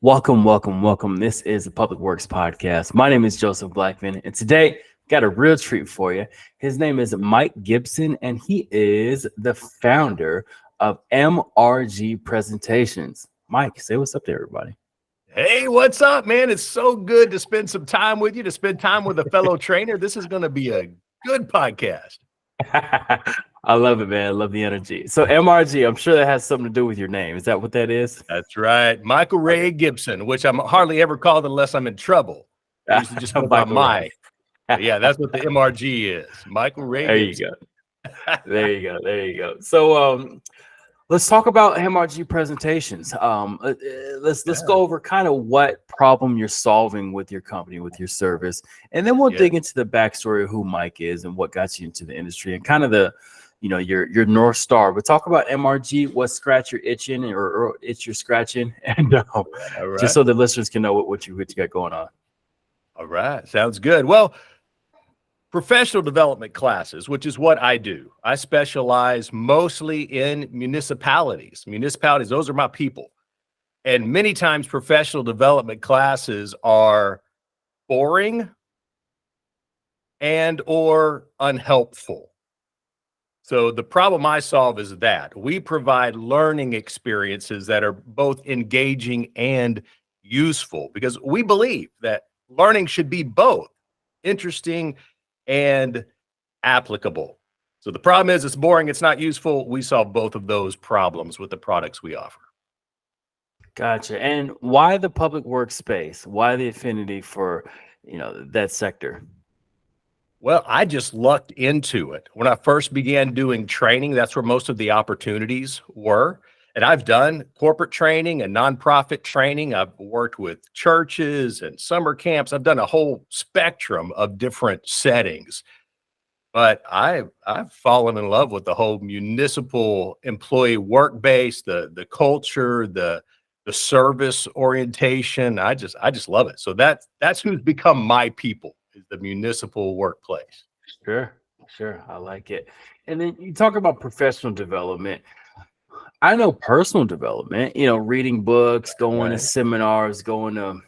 Welcome, welcome, welcome. This is the Public Works Podcast. My name is Joseph Blackman, and today got a real treat for you. His name is Mike Gibson, and he is the founder of MRG Presentations. Mike, say what's up to everybody. Hey, what's up, man? It's so good to spend some time with you, to spend time with a fellow trainer. This is going to be a good podcast. I love it, man. I love the energy. So MRG, I'm sure that has something to do with your name. Is that what that is? That's right. Michael Ray Gibson, which I'm hardly ever called unless I'm in trouble. I usually just go by Mike. Yeah, that's what the MRG is. Michael Ray Gibson. There you go. There you go. So let's talk about MRG Presentations. Let's go over kind of what problem you're solving with your company, with your service, and then we'll dig into the backstory of who Mike is and what got you into the industry and kind of the, your North Star. But talk about MRG, what scratch you're itching or itch you're scratching, and just so the listeners can know what you got going on. All right, sounds good. Well, professional development classes, which is what I do. I specialize mostly in municipalities. Municipalities, those are my people. And many times professional development classes are boring and or unhelpful. So the problem I solve is that we provide learning experiences that are both engaging and useful, because we believe that learning should be both interesting and applicable. So the problem is it's boring, it's not useful. We solve both of those problems with the products we offer. Gotcha. And why the public workspace? Why the affinity for, that sector? Well, I just lucked into it. When I first began doing training, that's where most of the opportunities were. And I've done corporate training and nonprofit training. I've worked with churches and summer camps. I've done a whole spectrum of different settings. But I've fallen in love with the whole municipal employee work base, the culture, the service orientation. I just love it. So that's who's become my people, is the municipal workplace. Sure. I like it. And then you talk about professional development. I know personal development, reading books, going to seminars, going to,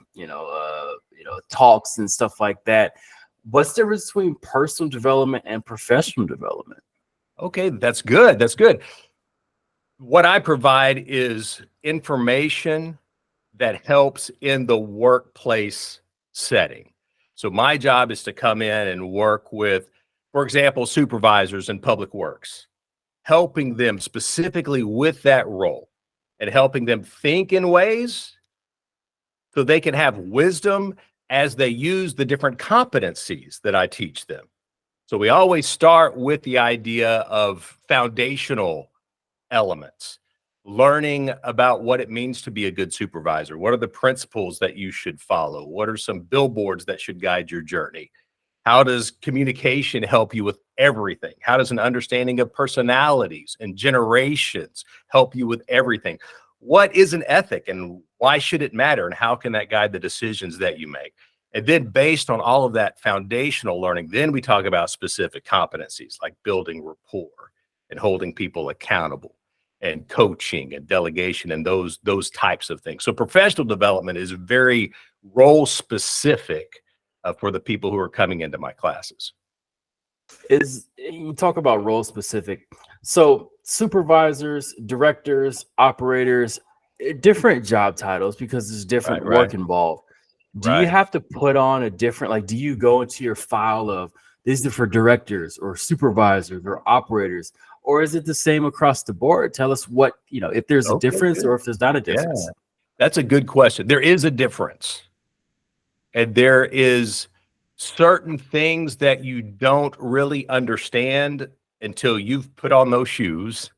talks and stuff like that. What's the difference between personal development and professional development? Okay, that's good. That's good. What I provide is information that helps in the workplace setting. So my job is to come in and work with, for example, supervisors in public works, helping them specifically with that role and helping them think in ways so they can have wisdom as they use the different competencies that I teach them. So we always start with the idea of foundational elements, learning about what it means to be a good supervisor. What are the principles that you should follow? What are some billboards that should guide your journey? How does communication help you with everything? How does an understanding of personalities and generations help you with everything? What is an ethic and why should it matter? And how can that guide the decisions that you make? And then based on all of that foundational learning, then we talk about specific competencies like building rapport and holding people accountable and coaching and delegation and those types of things. So professional development is very role specific for the people who are coming into my classes. You talk about role specific. So supervisors, directors, operators, different job titles because there's different work involved. Do you have to put on a different, do you go into your file of these are for directors or supervisors or operators, or is it the same across the board? Tell us what, if there's a difference or if there's not a difference. Yeah. That's a good question. There is a difference. And there is certain things that you don't really understand until you've put on those shoes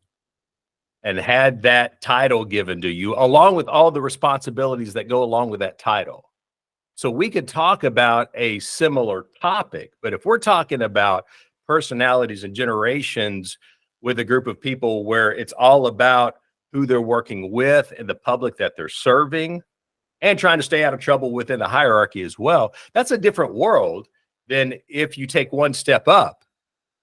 and had that title given to you, along with all the responsibilities that go along with that title. So we could talk about a similar topic, but if we're talking about personalities and generations with a group of people where it's all about who they're working with and the public that they're serving and trying to stay out of trouble within the hierarchy as well, that's a different world than if you take one step up.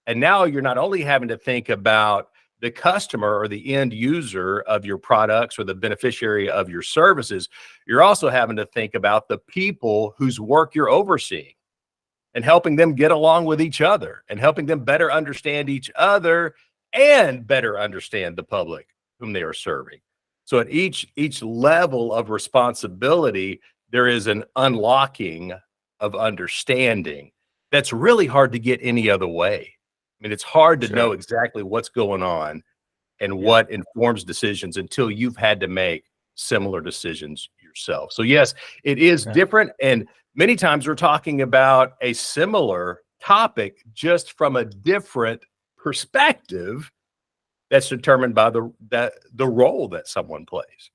And now you're not only having to think about the customer or the end user of your products or the beneficiary of your services, you're also having to think about the people whose work you're overseeing and helping them get along with each other and helping them better understand each other and better understand the public whom they are serving. So at each level of responsibility, there is an unlocking of understanding that's really hard to get any other way. I mean, it's hard to know Sure. exactly what's going on and Yeah. what informs decisions until you've had to make similar decisions yourself. So yes, it is Okay. different. And many times we're talking about a similar topic just from a different perspective that's determined by the role that someone plays.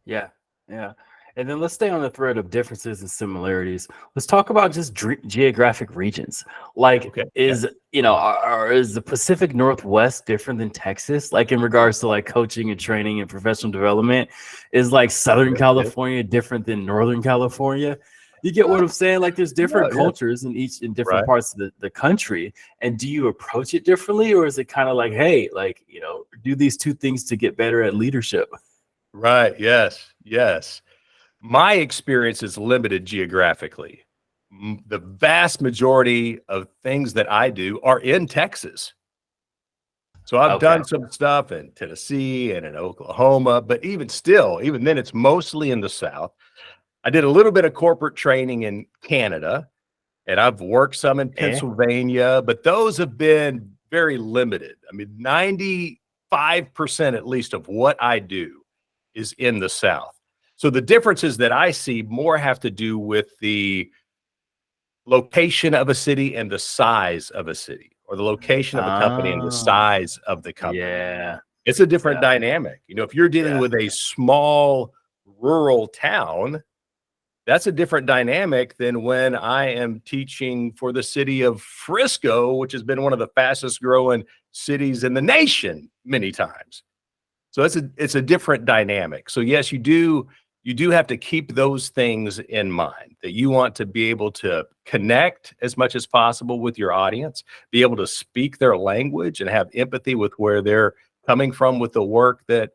Yeah, yeah. And then let's stay on the thread of differences and similarities. Let's talk about just geographic regions. Like, Okay. Yeah. is is the Pacific Northwest different than Texas? Like in regards to like coaching and training and professional development, is like Southern Yeah. California different than Northern California? You get what I'm saying? Like, there's different Yeah. cultures in different Right. parts of the country. And do you approach it differently, or is it kind of like, hey, like do these two things to get better at leadership? Right. Yes. Yes. My experience is limited geographically. The vast majority of things that I do are in Texas. So I've Okay. done some stuff in Tennessee and in Oklahoma, but even still, even then, it's mostly in the South. I did a little bit of corporate training in Canada, and I've worked some in Eh? Pennsylvania, but those have been very limited. I mean, 95% at least of what I do is in the South. So the differences that I see more have to do with the location of a city and the size of a city, or the location of a company and the Oh, size of the company. yeah, It's a different yeah, dynamic. If you're dealing yeah. with a small rural town, that's a different dynamic than when I am teaching for the city of Frisco, which has been one of the fastest growing cities in the nation many times. So it's a different dynamic. So yes, you do have to keep those things in mind, that you want to be able to connect as much as possible with your audience, be able to speak their language and have empathy with where they're coming from with the work that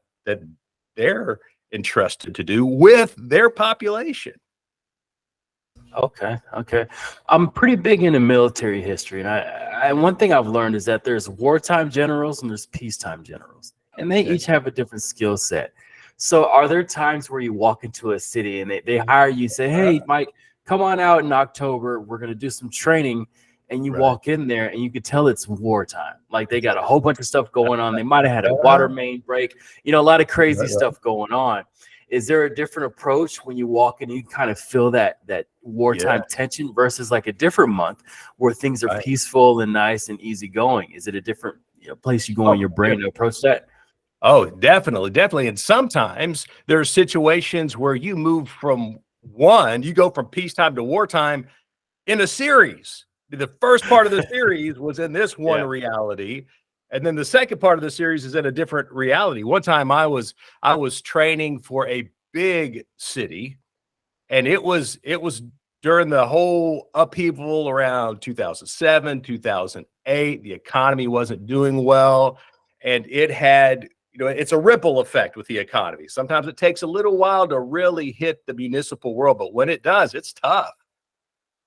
they're entrusted to do with their population. Okay, okay. I'm pretty big into military history, and I one thing I've learned is that there's wartime generals and there's peacetime generals, and they Okay. each have a different skill set. So, are there times where you walk into a city and they hire you, say, "Hey, Mike, come on out in October. We're gonna do some training," and you Right. walk in there and you could tell it's wartime. Like they got a whole bunch of stuff going on. They might have had a water main break. A lot of crazy Right, right. stuff going on. Is there a different approach when you walk in and you kind of feel that Yeah. wartime tension versus like a different month where things are Right. peaceful and nice and easygoing? Is it a different place you go in Oh, your brain to approach that? Oh, definitely, definitely. And sometimes there are situations where you go from peacetime to wartime in a series. The first part of the series was in this one Yeah. reality, and then the second part of the series is in a different reality. One time I was training for a big city, and it was during the whole upheaval around 2007, 2008. The economy wasn't doing well, and it had, it's a ripple effect with the economy. Sometimes it takes a little while to really hit the municipal world, but when it does, it's tough.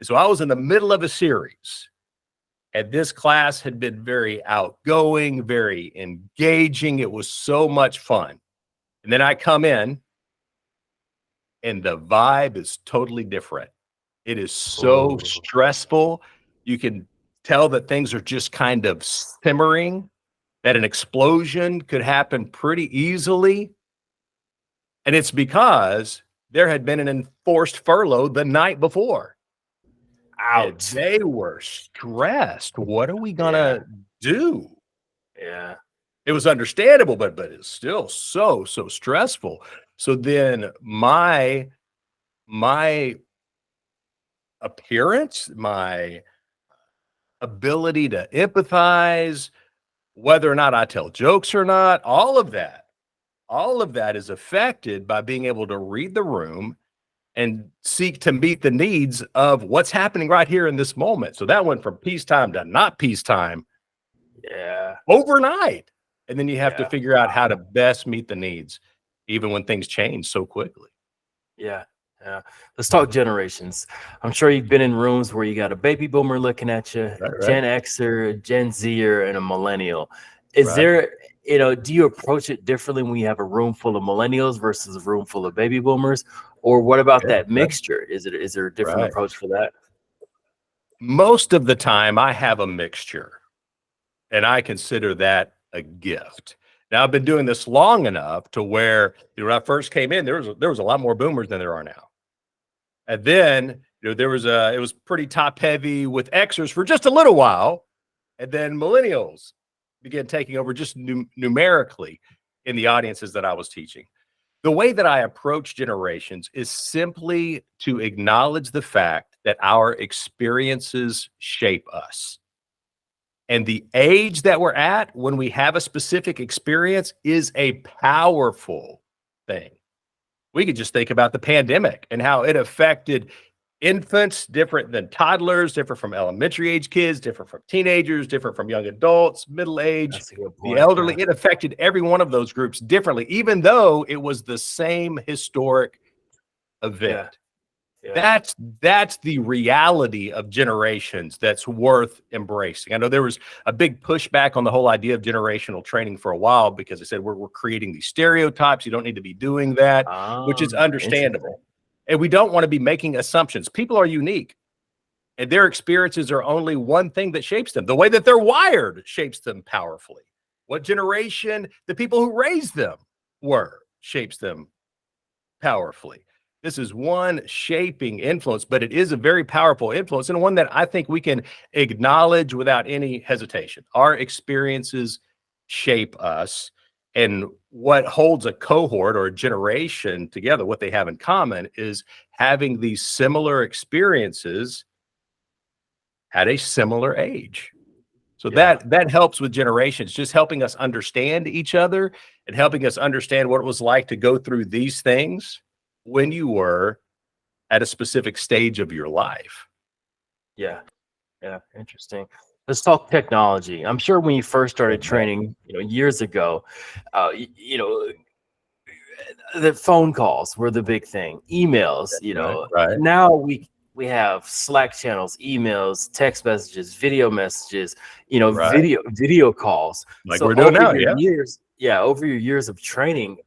So I was in the middle of a series, and this class had been very outgoing, very engaging. It was so much fun. And then I come in, and the vibe is totally different. It is so Oh, stressful. You can tell that things are just kind of simmering, that an explosion could happen pretty easily. And it's because there had been an enforced furlough the night before, and ouch. they were stressed. What are we Yeah, gonna do? yeah. It was understandable, but it's still so stressful. So then my appearance, my ability to empathize, whether or not I tell jokes or not, all of that is affected by being able to read the room and seek to meet the needs of what's happening right here in this moment. So that went from peacetime to not peacetime Yeah. overnight. And then you have to Yeah. figure out how to best meet the needs, even when things change so quickly. Yeah. Yeah. Let's talk generations. I'm sure you've been in rooms where you got a baby boomer looking at you, Right, Gen right, Xer, a Gen Zer, and a millennial. Is right. there, do you approach it differently when you have a room full of millennials versus a room full of baby boomers? Or what about Yeah, that right, mixture? Is there a different right. approach for that? Most of the time, I have a mixture, and I consider that a gift. Now, I've been doing this long enough to where, when I first came in, there was a lot more boomers than there are now. And then, it was pretty top heavy with Xers for just a little while. And then millennials began taking over just numerically in the audiences that I was teaching. The way that I approach generations is simply to acknowledge the fact that our experiences shape us. And the age that we're at when we have a specific experience is a powerful thing. We could just think about the pandemic and how it affected infants different than toddlers, different from elementary age kids, different from teenagers, different from young adults, middle age, That's a good the point. elderly. Yeah. It affected every one of those groups differently, even though it was the same historic Yeah. event. Yeah. That's the reality of generations that's worth embracing. I know there was a big pushback on the whole idea of generational training for a while because they said we're creating these stereotypes. You don't need to be doing that, which is Interesting. understandable. And we don't want to be making assumptions. People are unique, and their experiences are only one thing that shapes them. The way that they're wired shapes them powerfully. What generation the people who raised them were shapes them powerfully. This is one shaping influence, but it is a very powerful influence and one that I think we can acknowledge without any hesitation. Our experiences shape us, and what holds a cohort or a generation together, what they have in common is having these similar experiences at a similar age. So Yeah. that helps with generations, just helping us understand each other and helping us understand what it was like to go through these things when you were at a specific stage of your life. Yeah. Yeah. Interesting. Let's talk technology. I'm sure when you first started Okay. training, years ago, the phone calls were the big thing. Emails, Right, right, now we have Slack channels, emails, text messages, video messages, right. video calls. Like So we're doing now, yeah. over your years of training,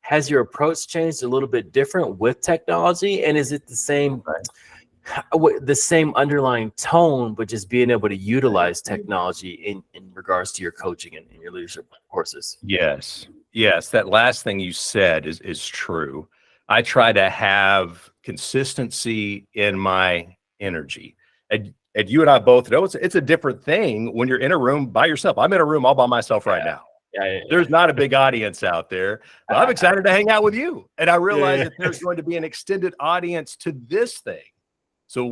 has your approach changed a little bit different with technology? And is it Right. the same underlying tone, but just being able to utilize technology in regards to your coaching and your leadership courses? Yes. Yes, that last thing you said is true. I try to have consistency in my energy. And you and I both know it's a different thing when you're in a room by yourself. I'm in a room all by myself right Yeah. now. Yeah. There's not a big audience out there, but I'm excited to hang out with you. And I realize Yeah. that there's going to be an extended audience to this thing. So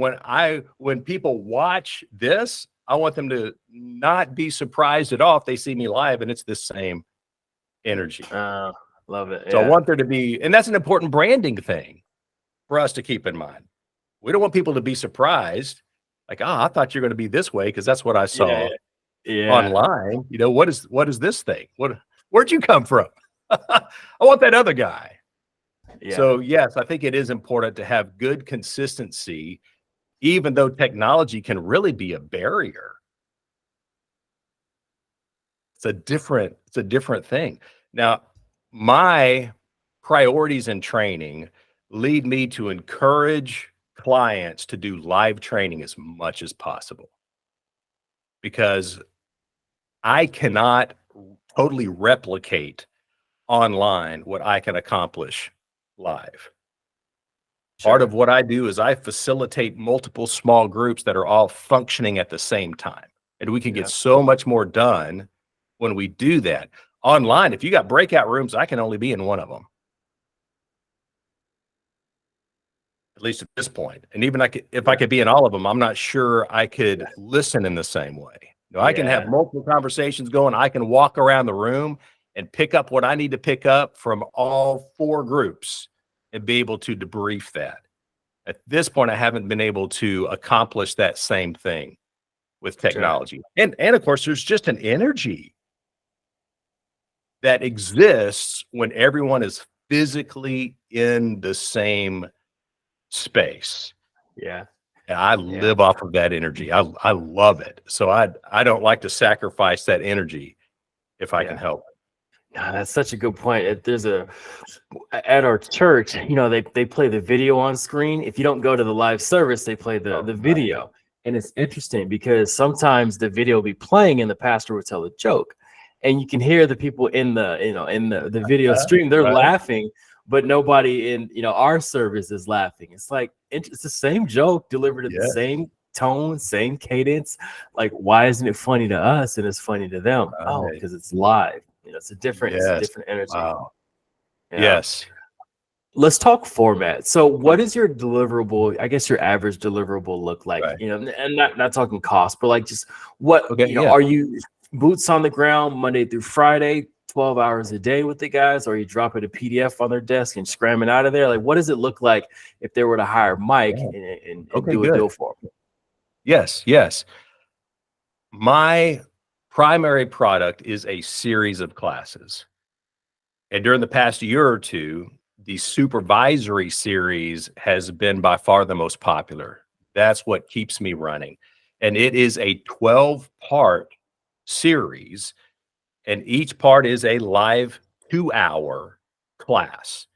when people watch this, I want them to not be surprised at all if they see me live and it's the same energy. Love it. So I Yeah. want there to be, and that's an important branding thing for us to keep in mind. We don't want people to be surprised, like, I thought you're going to be this way because that's what I Yeah. saw Yeah. online. What is this thing? Where'd you come from? I want that other guy. Yeah. So yes, I think it is important to have good consistency, even though technology can really be a barrier. It's a different thing. Now, my priorities in training lead me to encourage clients to do live training as much as possible because I cannot totally replicate online what I can accomplish live. Part Sure. of what I do is I facilitate multiple small groups that are all functioning at the same time. And we can get Yeah. so much more done when we do that. Online, if you got breakout rooms, I can only be in one of them, at least at this point. And even if I Yeah. could be in all of them, I'm not sure I could listen in the same way. I can have Yeah. multiple conversations going. I can walk around the room and pick up what I need to pick up from all four groups and be able to debrief that. At this point, I haven't been able to accomplish that same thing with Sure. technology. And of course, there's just an energy that exists when everyone is physically in the same space. Yeah. And I Yeah. live off of that energy. I love it. So I don't like to sacrifice that energy if I can help it. No, that's such a good point. There's at our church, they play the video on screen. If you don't go to the live service, they play the video. And it's interesting because sometimes the video will be playing and the pastor will tell a joke. And you can hear the people in the video stream, they're laughing, but nobody in our service is laughing. It's like it's the same joke delivered at the same tone, same cadence. Like, why isn't it funny to us and it's funny to them? Oh, because it's live. It's a different energy. Wow. Yeah. Yes. Let's talk format. So what is your deliverable, I guess your average deliverable look like? And not talking cost, but like just what are you boots on the ground Monday through Friday, 12 hours a day with the guys, or you drop it a PDF on their desk and scramming out of there? Like, what does it look like if they were to hire Mike and do a deal for him? Yes. My primary product is a series of classes. And during the past year or two, the supervisory series has been by far the most popular. That's what keeps me running. And it is a 12-part series, and each part is a live 2-hour class.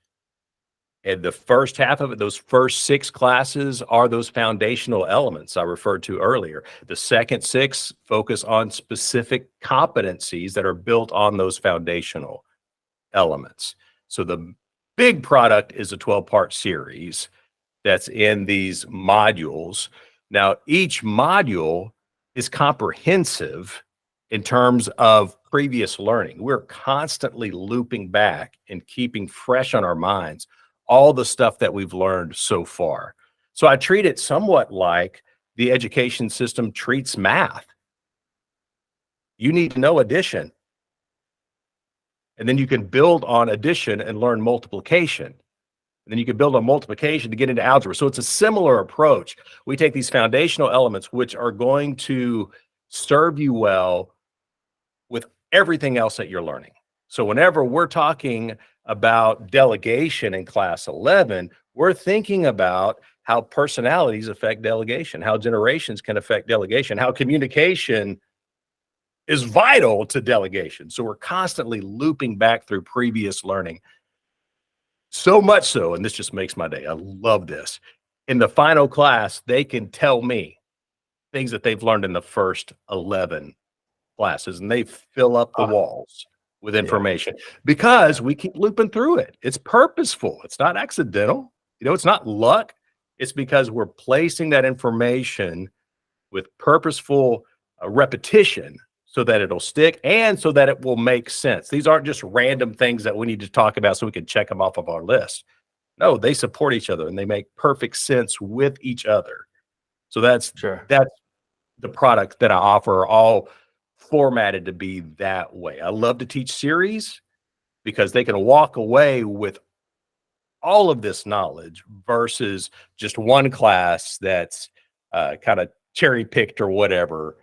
And the first half of it, those first 6 classes are those foundational elements I referred to earlier. The second 6 focus on specific competencies that are built on those foundational elements. So the big product is a 12-part series that's in these modules. Now, each module is comprehensive in terms of previous learning. We're constantly looping back and keeping fresh on our minds all the stuff that we've learned so far. So I treat it somewhat like the education system treats math. You need to know addition. And then you can build on addition and learn multiplication. And then you can build on multiplication to get into algebra. So it's a similar approach. We take these foundational elements, which are going to serve you well with everything else that you're learning. So whenever we're talking about delegation in class 11, we're thinking about how personalities affect delegation, how generations can affect delegation, how communication is vital to delegation. So we're constantly looping back through previous learning. So much so, and this just makes my day. I love this. In the final class, they can tell me things that they've learned in the first 11 classes, and they fill up the walls with information because we keep looping through it. It's purposeful. It's not accidental. It's not luck. It's because we're placing that information with purposeful repetition so that it'll stick and so that it will make sense. These aren't just random things that we need to talk about so we can check them off of our list. No, they support each other and they make perfect sense with each other. So that's the product that I offer, all formatted to be that way. I love to teach series because they can walk away with all of this knowledge versus just one class that's kind of cherry picked or whatever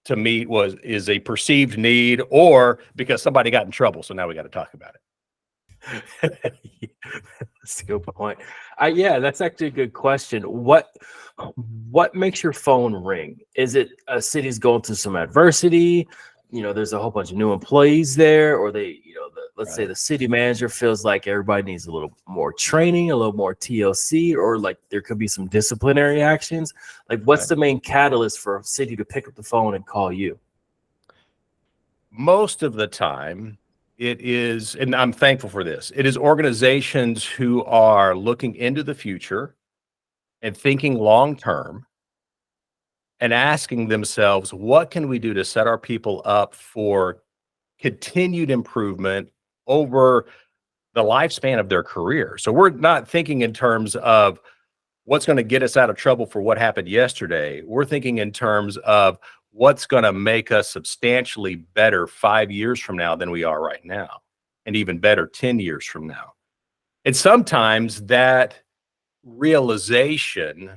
to meet is a perceived need, or because somebody got in trouble. So now we got to talk about it. That's a good point. That's actually a good question. What makes your phone ring? Is it a city's going through some adversity? There's a whole bunch of new employees there, or let's say the city manager feels like everybody needs a little more training, a little more TLC, or like there could be some disciplinary actions. Like, what's the main catalyst for a city to pick up the phone and call you? Most of the time, it is, and I'm thankful for this, it is organizations who are looking into the future and thinking long term and asking themselves, what can we do to set our people up for continued improvement over the lifespan of their career? So we're not thinking in terms of what's going to get us out of trouble for what happened yesterday. We're thinking in terms of what's going to make us substantially better 5 years from now than we are right now, and even better 10 years from now. And sometimes that realization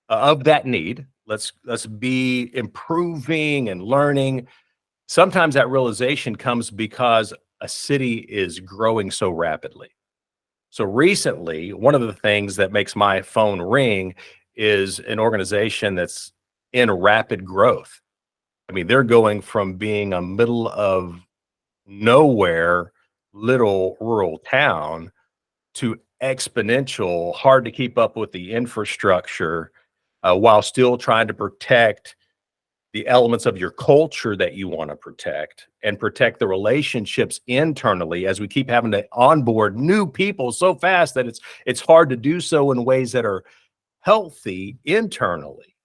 of that need, let's be improving and learning, sometimes that realization comes because a city is growing so rapidly. So recently, one of the things that makes my phone ring is an organization that's in rapid growth. I mean, they're going from being a middle of nowhere little rural town to exponential, hard to keep up with the infrastructure, while still trying to protect the elements of your culture that you want to protect and protect the relationships internally, as we keep having to onboard new people so fast that it's hard to do so in ways that are healthy internally.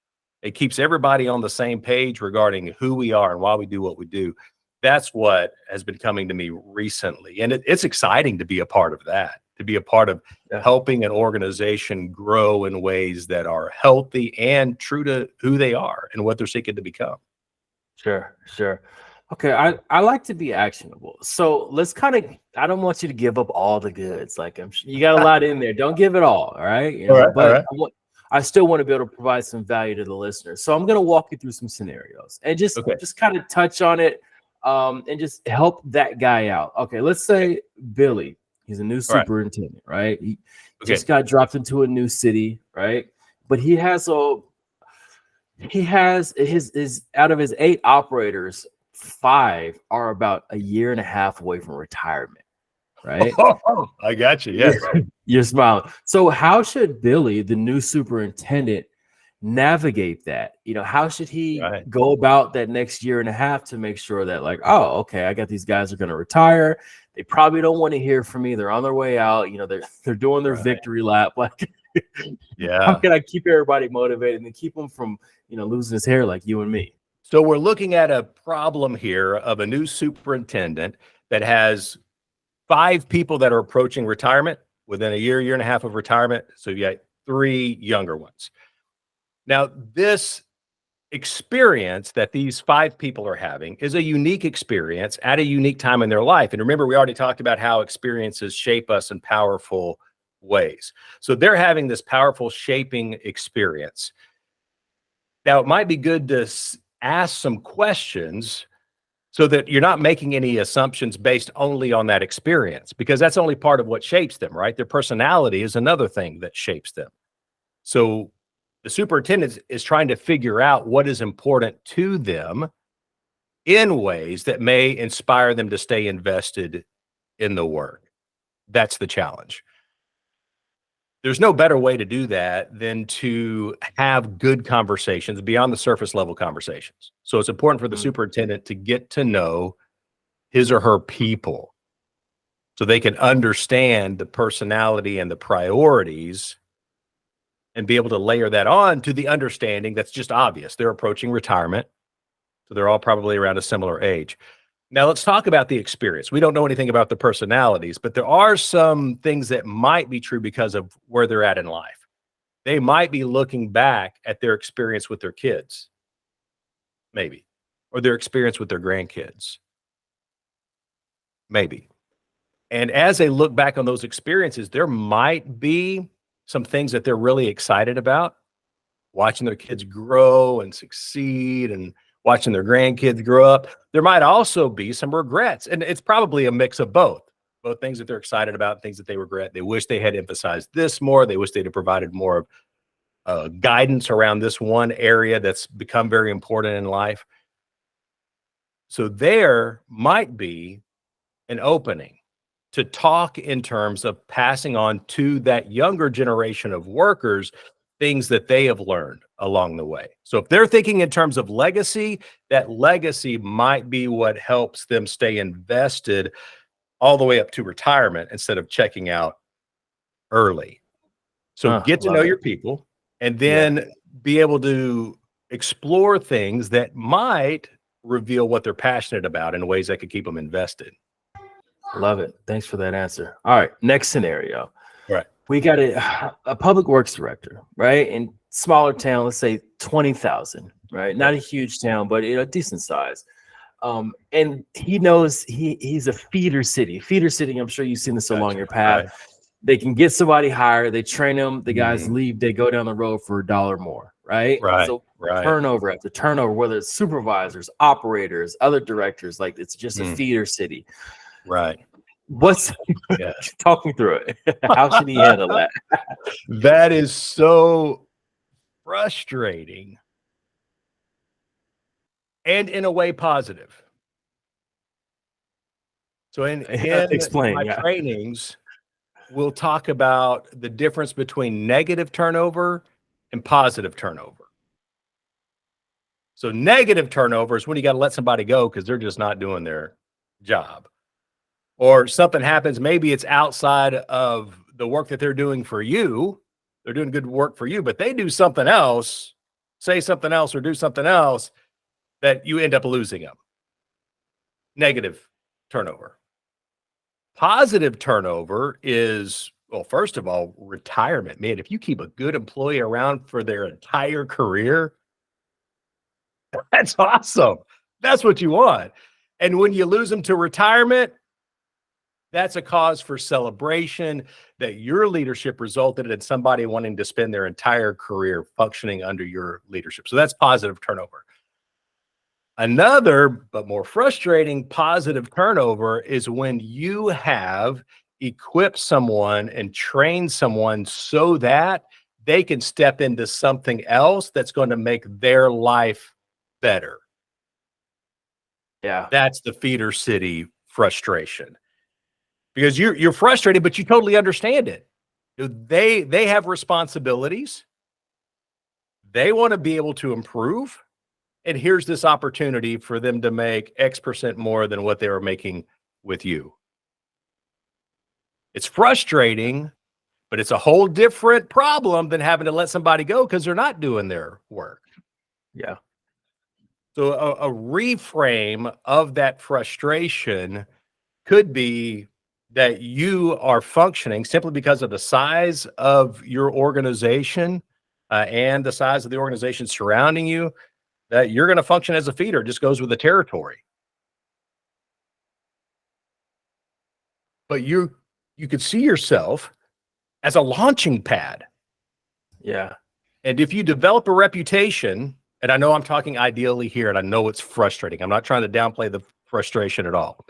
It keeps everybody on the same page regarding who we are and why we do what we do. That's what has been coming to me recently. And it's exciting to be a part of that, to be a part of helping an organization grow in ways that are healthy and true to who they are and what they're seeking to become. Sure, sure. Okay, I like to be actionable. So let's kind of, I don't want you to give up all the goods. Like you got a lot in there. Don't give it all right? You know, All right, but I still want to be able to provide some value to the listener. So I'm going to walk you through some scenarios and just kind of touch on it, and just help that guy out. Okay, let's say Billy, he's a new superintendent, right? He just got dropped into a new city, right? But he has his out of his 8 operators, 5 are about a year and a half away from retirement, right? Oh, I got you. Yes. You're smiling. So how should Billy, the new superintendent, navigate that? You know, how should he go about that next year and a half to make sure that, like, oh, okay, I got these guys are going to retire. They probably don't want to hear from me. They're on their way out. You know, they're doing their victory lap. Like, how can I keep everybody motivated and keep them from, you know, losing his hair like you and me? So we're looking at a problem here of a new superintendent that has 5 people that are approaching retirement within a year and a half of retirement. So you got 3 younger ones. Now, this experience that these 5 people are having is a unique experience at a unique time in their life. And remember, we already talked about how experiences shape us in powerful ways. So they're having this powerful shaping experience. Now, it might be good to ask some questions so that you're not making any assumptions based only on that experience, because that's only part of what shapes them, right? Their personality is another thing that shapes them. So the superintendent is trying to figure out what is important to them in ways that may inspire them to stay invested in the work. That's the challenge. There's no better way to do that than to have good conversations beyond the surface level conversations. So it's important for the superintendent to get to know his or her people so they can understand the personality and the priorities and be able to layer that on to the understanding that's just obvious. They're approaching retirement, so they're all probably around a similar age. Now, let's talk about the experience. We don't know anything about the personalities, but there are some things that might be true because of where they're at in life. They might be looking back at their experience with their kids, maybe, or their experience with their grandkids, maybe. And as they look back on those experiences, there might be some things that they're really excited about, watching their kids grow and succeed and watching their grandkids grow up. There might also be some regrets, and it's probably a mix of both things that they're excited about, things that they regret. They wish they had emphasized this more. They wish they'd have provided more of guidance around this one area that's become very important in life. So there might be an opening to talk in terms of passing on to that younger generation of workers things that they have learned along the way. So if they're thinking in terms of legacy, that legacy might be what helps them stay invested all the way up to retirement instead of checking out early. So get to know your people and then be able to explore things that might reveal what they're passionate about in ways that could keep them invested. Love it. Thanks for that answer. All right, next scenario. Right. We got a public works director, right? In smaller town, let's say 20,000, right? Not a huge town, but a decent size. And he knows he's a feeder city. Feeder city, I'm sure you've seen this along your path. Right. They can get somebody hired, they train them, the guys leave, they go down the road for $1 more, right? Right. So Right. turnover after turnover, whether it's supervisors, operators, other directors, like it's just a Mm, feeder city. right. What's Yes. talk me through it? How should he handle that? That is so frustrating and in a way positive. So in Explain, my yeah. trainings, we'll talk about the difference between negative turnover and positive turnover. So negative turnover is when you got to let somebody go because they're just not doing their job. Or something happens, maybe it's outside of the work that they're doing for you. They're doing good work for you, but they do something else, say something else or do something else that you end up losing them. Negative turnover. Positive turnover is, well, first of all, retirement. Man, if you keep a good employee around for their entire career, that's awesome. That's what you want. And when you lose them to retirement, that's a cause for celebration that your leadership resulted in somebody wanting to spend their entire career functioning under your leadership. So that's positive turnover. Another, but more frustrating positive turnover is when you have equipped someone and trained someone so that they can step into something else that's going to make their life better. Yeah. That's the feeder city frustration. Because you're frustrated, but you totally understand it. They have responsibilities. They want to be able to improve. And here's this opportunity for them to make X% more than what they were making with you. It's frustrating, but it's a whole different problem than having to let somebody go because they're not doing their work. Yeah. So a reframe of that frustration could be that you are functioning simply because of the size of your organization and the size of the organization surrounding you, that you're going to function as a feeder. It just goes with the territory. But you could see yourself as a launching pad. Yeah. And if you develop a reputation, and I know I'm talking ideally here, and I know it's frustrating. I'm not trying to downplay the frustration at all.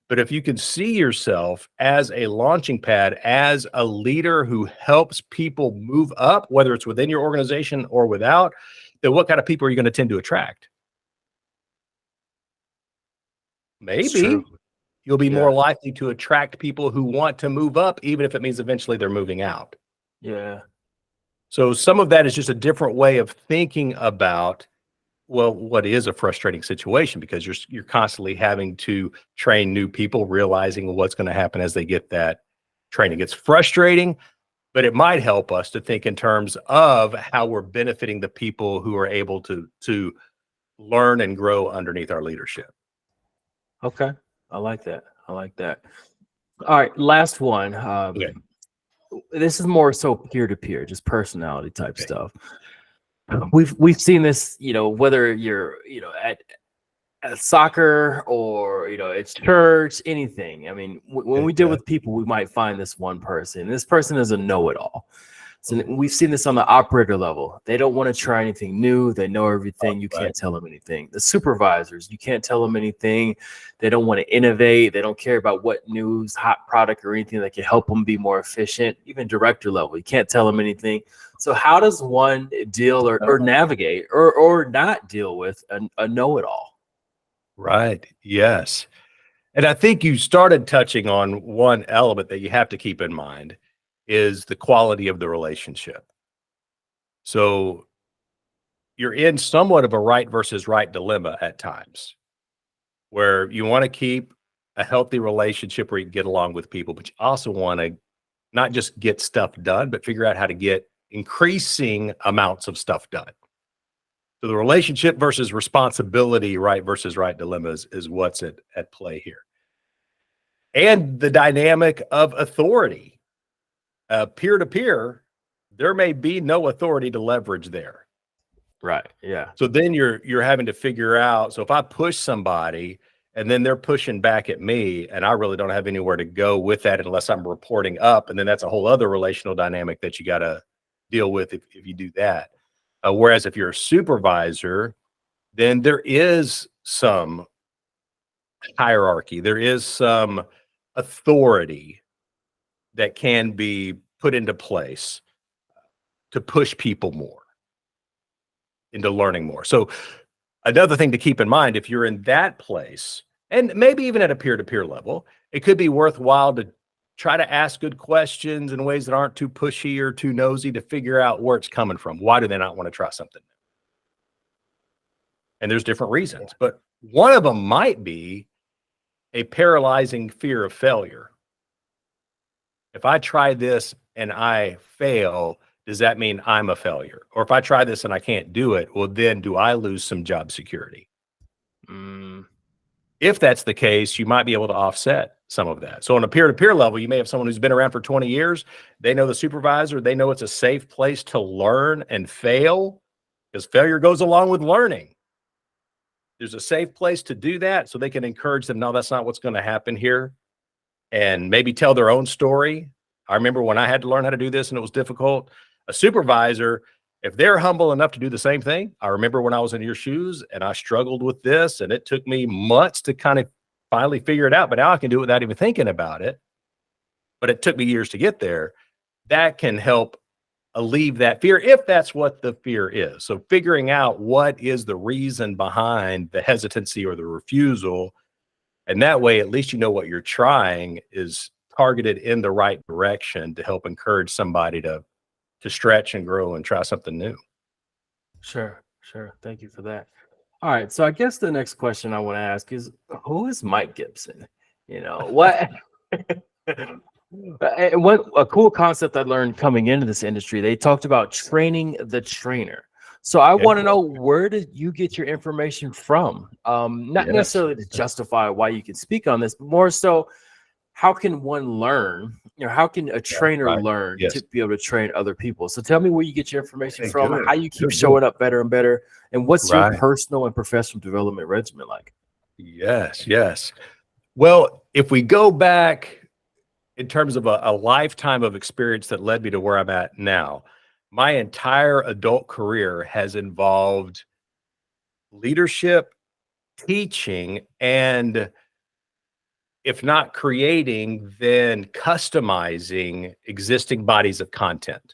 But if you can see yourself as a launching pad, as a leader who helps people move up, whether it's within your organization or without, then what kind of people are you going to tend to attract? It's true. Maybe you'll be more Yeah. likely to attract people who want to move up, even if it means eventually they're moving out. Yeah. So some of that is just a different way of thinking about, well, what is a frustrating situation, because you're constantly having to train new people, realizing what's going to happen as they get that training. It's frustrating, but it might help us to think in terms of how we're benefiting the people who are able to learn and grow underneath our leadership. Okay. I like that. I like that. All right. Last one. Okay. This is more so peer to peer, just personality type Okay. stuff. We've seen this, whether you're, at soccer or at church, anything. I mean, when we deal Yeah. with people, we might find this one person. This person is a know-it-all. So we've seen this on the operator level. They don't want to try anything new. They know everything. You Right. can't tell them anything. The supervisors, you can't tell them anything. They don't want to innovate. They don't care about what news, hot product, or anything that can help them be more efficient. Even director level, you can't tell them anything. So how does one deal or navigate or not deal with a know-it-all? Right. Yes. And I think you started touching on one element that you have to keep in mind is the quality of the relationship. So you're in somewhat of a right versus right dilemma at times, where you want to keep a healthy relationship where you get along with people, but you also want to not just get stuff done, but figure out how to get increasing amounts of stuff done. So the relationship versus responsibility, right versus right dilemmas is what's at play here. And the dynamic of authority, peer to peer, there may be no authority to leverage there. Right. Yeah. So then you're having to figure out, so if I push somebody and then they're pushing back at me and I really don't have anywhere to go with that unless I'm reporting up, and then that's a whole other relational dynamic that you got to deal with if you do that. Whereas if you're a supervisor, then there is some hierarchy, there is some authority that can be put into place to push people more into learning more. So another thing to keep in mind, if you're in that place, and maybe even at a peer-to-peer level, it could be worthwhile to try to ask good questions in ways that aren't too pushy or too nosy to figure out where it's coming from. Why do they not want to try something new? And there's different reasons, but one of them might be a paralyzing fear of failure. If I try this and I fail, does that mean I'm a failure? Or if I try this and I can't do it, well, then do I lose some job security? If that's the case, you might be able to offset some of that. So on a peer-to-peer level, you may have someone who's been around for 20 years. They know the supervisor. They know it's a safe place to learn and fail, because failure goes along with learning. There's a safe place to do that, so they can encourage them, no, that's not what's going to happen here, and maybe tell their own story. I remember when I had to learn how to do this and it was difficult. A supervisor, if they're humble enough to do the same thing, I remember when I was in your shoes and I struggled with this and it took me months to kind of finally figure it out, but now I can do it without even thinking about it. But it took me years to get there. That can help alleviate that fear, if that's what the fear is. So figuring out what is the reason behind the hesitancy or the refusal, and that way, at least you know what you're trying is targeted in the right direction to help encourage somebody to stretch and grow and try something new. Sure. Thank you for that. All right. So I guess the next question I want to ask is, who is Mike Gibson? What? What a cool concept I learned coming into this industry. They talked about training the trainer. So I want to know, where did you get your information from? Not necessarily to justify why you can speak on this, but more so, how can one learn? How can a trainer learn to be able to train other people? So tell me where you get your information from, how you keep showing up better and better, and what's your personal and professional development regimen like? Yes. Well, if we go back in terms of a lifetime of experience that led me to where I'm at now, my entire adult career has involved leadership, teaching, and if not creating, then customizing existing bodies of content.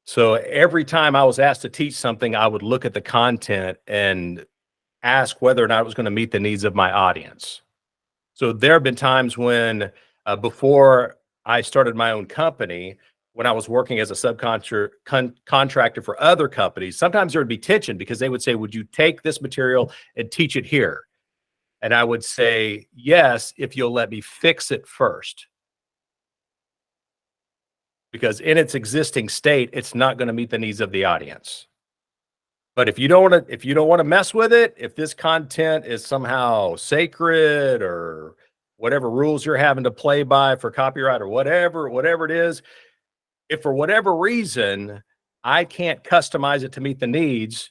So every time I was asked to teach something, I would look at the content and ask whether or not it was going to meet the needs of my audience. So there have been times when, before I started my own company, when I was working as a subcontractor for other companies, sometimes there would be tension because they would say, would you take this material and teach it here? And I would say, yes, if you'll let me fix it first. Because in its existing state, it's not going to meet the needs of the audience. But if you don't want to mess with it, if this content is somehow sacred or whatever rules you're having to play by for copyright or whatever it is, if for whatever reason I can't customize it to meet the needs,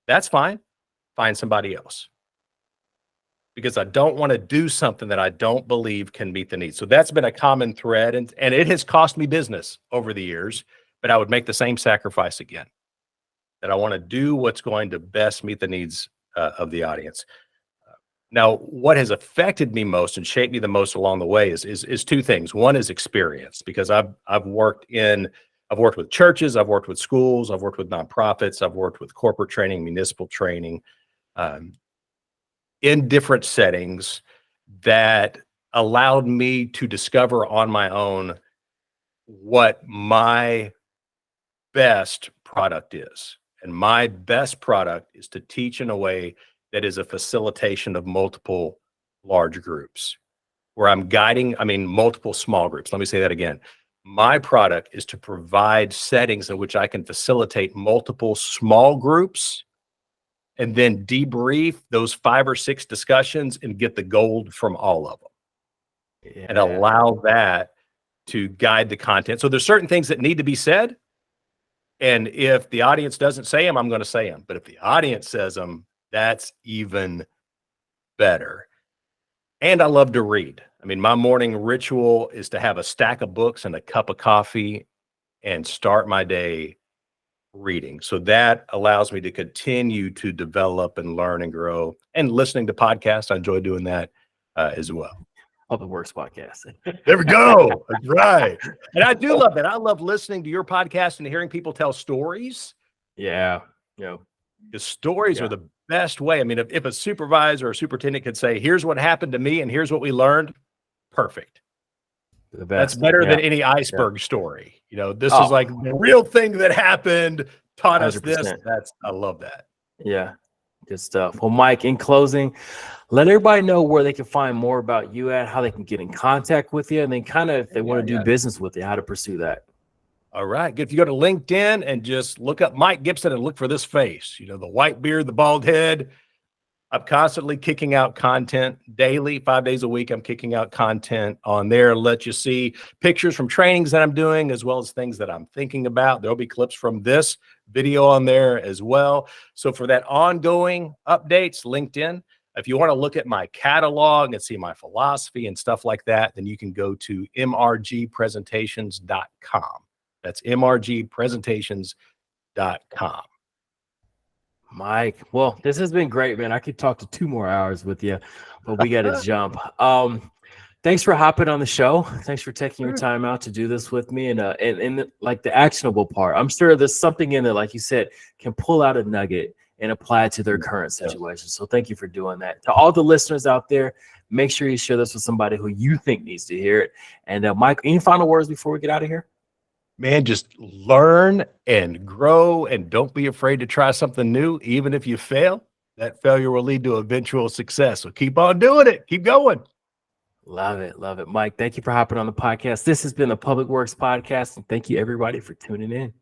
that's fine. Find somebody else. Because I don't want to do something that I don't believe can meet the needs. So that's been a common thread, and it has cost me business over the years, but I would make the same sacrifice again, that I want to do what's going to best meet the needs of the audience. Now, what has affected me most and shaped me the most along the way is two things. One is experience, because I've worked with churches, I've worked with schools, I've worked with nonprofits, I've worked with corporate training, municipal training, in different settings that allowed me to discover on my own what my best product is. And my best product is to teach in a way that is a facilitation of multiple large groups, where I'm guiding, multiple small groups. Let me say that again. My product is to provide settings in which I can facilitate multiple small groups and then debrief those 5 or 6 discussions and get the gold from all of them and allow that to guide the content. So there's certain things that need to be said. And if the audience doesn't say them, I'm going to say them. But if the audience says them, that's even better. And I love to read. My morning ritual is to have a stack of books and a cup of coffee and start my day reading. So that allows me to continue to develop and learn and grow, and listening to podcasts. I enjoy doing that as well. Public Works podcast. There we go. That's right. And I do love that. I love listening to your podcast and hearing people tell stories. Yeah. Yeah. The stories are the best way. I mean, if a supervisor or superintendent could say, here's what happened to me and here's what we learned, perfect. The best. That's better than any iceberg story. You know, this is like the real thing that happened, taught us 100%. this. I love that. Yeah. Good stuff. Well, Mike, in closing, let everybody know where they can find more about you at, how they can get in contact with you, and then kind of if they want to do business with you, how to pursue that. All right. Good. If you go to LinkedIn and just look up Mike Gibson and look for this face, you know, the white beard, the bald head. I'm constantly kicking out content daily, 5 days a week. I'm kicking out content on there, let you see pictures from trainings that I'm doing, as well as things that I'm thinking about. There'll be clips from this video on there as well. So for that ongoing updates, LinkedIn. If you want to look at my catalog and see my philosophy and stuff like that, then you can go to mrgpresentations.com. That's mrgpresentations.com. Mike, well, this has been great, man. I could talk to 2 more hours with you, but we got to jump. Thanks for hopping on the show. Thanks for taking your time out to do this with me. And like the actionable part, I'm sure there's something in it, like you said, can pull out a nugget and apply it to their current situation. So thank you for doing that. To all the listeners out there, make sure you share this with somebody who you think needs to hear it. And Mike, any final words before we get out of here? Man, just learn and grow, and don't be afraid to try something new. Even if you fail, that failure will lead to eventual success. So keep on doing it. Keep going. Love it. Love it. Mike, thank you for hopping on the podcast. This has been the Public Works Podcast, and thank you, everybody, for tuning in.